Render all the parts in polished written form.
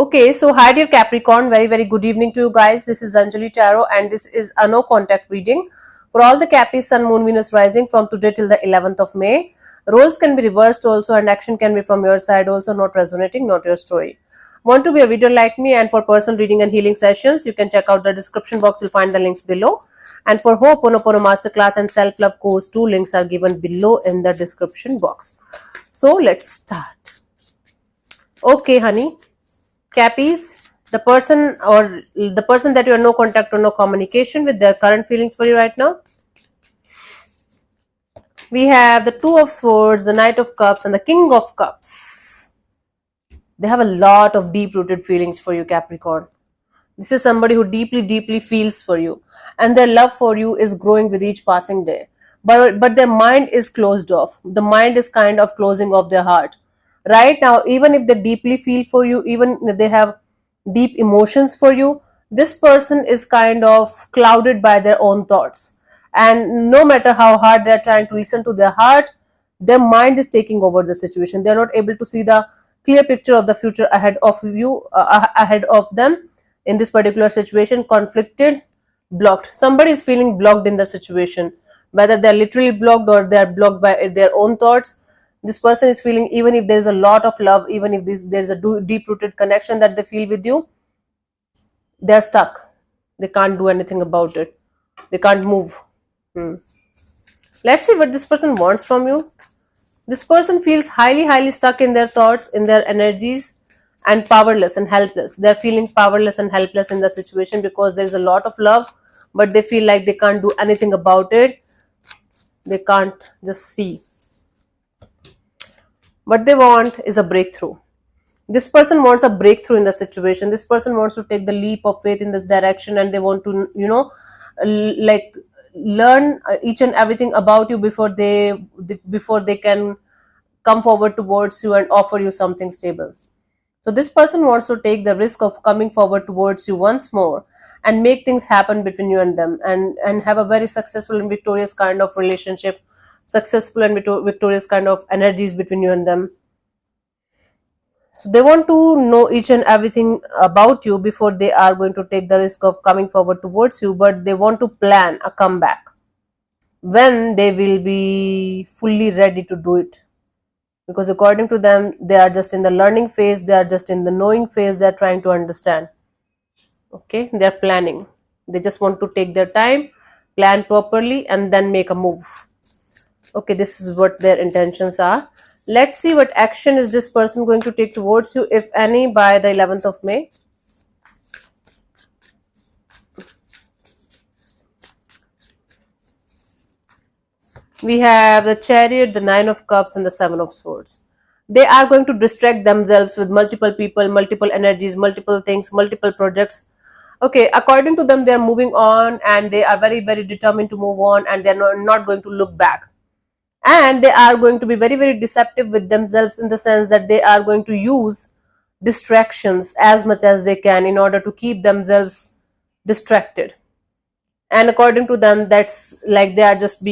Okay, so hi dear Capricorn, very good evening to you guys. This is Anjali Tarot and this is a no contact reading for all the Capis, Sun, Moon, Venus rising from today till the 11th of May. Roles can be reversed also and action can be from your side also, not resonating, not your story. Want to be a reader like me and for personal reading and healing sessions, you can check out the description box, you'll find the links below. And for Ho'oponopono Masterclass and Self-Love Course, 2 links are given below in the description box. So let's start. Okay, honey. Cappies, the person that you have no contact or no communication with, their current feelings for you right now. We have the Two of Swords, the Knight of Cups, and the King of Cups. They have a lot of deep-rooted feelings for you, Capricorn. This is somebody who deeply feels for you, and their love for you is growing with each passing day. But their mind is closed off. The mind is kind of closing off their heart. Right now, even if they deeply feel for you, even if they have deep emotions for you, this person is kind of clouded by their own thoughts. And no matter how hard they're trying to listen to their heart, their mind is taking over the situation. They're not able to see the clear picture of the future ahead of you, ahead of them in this particular situation. Conflicted, blocked. Somebody is feeling blocked in the situation, whether they're literally blocked or they're blocked by their own thoughts. This person is feeling, even if there's a lot of love, even if there's a deep rooted connection that they feel with you, they're stuck. They can't do anything about it. They can't move. Let's see what this person wants from you. This person feels highly stuck in their thoughts, in their energies, and powerless and helpless. They're feeling powerless and helpless in the situation because there's a lot of love, but they feel like they can't do anything about it. They can't just see. What they want is a breakthrough. This person wants a breakthrough in the situation. This person wants to take the leap of faith in this direction, and they want to, like learn each and everything about you before they can come forward towards you and offer you something stable. So this person wants to take the risk of coming forward towards you once more and make things happen between you and them, and have a very successful and victorious kind of relationship, successful and victorious kind of energies between you and them. So they want to know each and everything about you before they are going to take the risk of coming forward towards you, but they want to plan a comeback when they will be fully ready to do it. Because according to them, they are just in the learning phase, they are just in the knowing phase, they are trying to understand. Okay, they are planning. They just want to take their time, plan properly, and then make a move. Okay, this is what their intentions are. Let's see what action is this person going to take towards you, if any, by the 11th of May. We have the Chariot, the Nine of Cups, and the Seven of Swords. They are going to distract themselves with multiple people, multiple energies, multiple things, multiple projects. Okay, according to them, they are moving on and they are very determined to move on, and they're not going to look back. And they are going to be very deceptive with themselves, in the sense that they are going to use distractions as much as they can in order to keep themselves distracted. And according to them, that's like they are just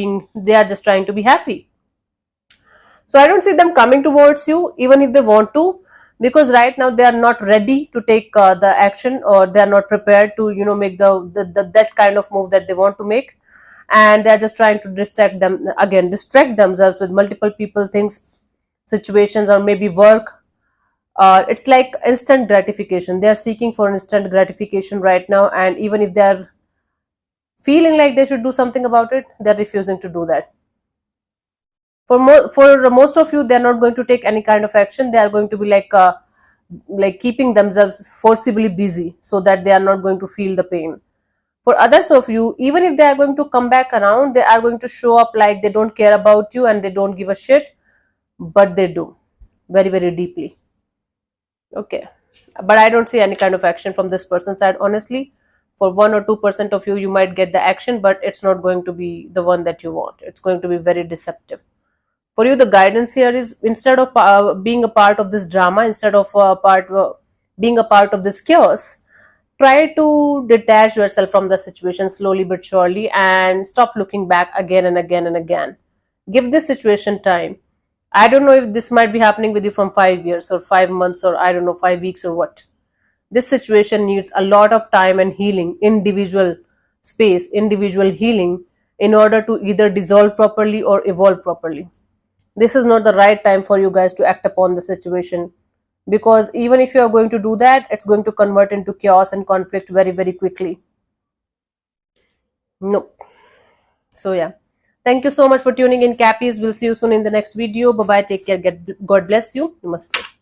trying to be happy. So I don't see them coming towards you, even if they want to, because right now they are not ready to take the action, or they are not prepared to make that kind of move that they want to make. And they're just trying to distract themselves with multiple people, things, situations, or maybe work. It's like instant gratification. They are seeking for instant gratification right now, and even if they're feeling like they should do something about it, they're refusing to do that. For most of you, they're not going to take any kind of action. They are going to be like keeping themselves forcibly busy so that they are not going to feel the pain. For others of you, even if they are going to come back around, they are going to show up like they don't care about you and they don't give a shit, but they do, very deeply. Okay, but I don't see any kind of action from this person's side, honestly. For 1 or 2% of you, you might get the action, but it's not going to be the one that you want. It's going to be very deceptive. For you, the guidance here is, instead of being a part of this drama, instead of being a part of this chaos, try to detach yourself from the situation slowly but surely, and stop looking back again and again and again. Give this situation time. I don't know if this might be happening with you from 5 years or 5 months, or I don't know, 5 weeks or what. This situation needs a lot of time and healing, individual space, individual healing, in order to either dissolve properly or evolve properly. This is not the right time for you guys to act upon the situation, because even if you are going to do that, it's going to convert into chaos and conflict very, very quickly. Nope. So yeah, thank you so much for tuning in, Cappies. We'll see you soon in the next video. Bye bye, take care, God bless you. Namaste.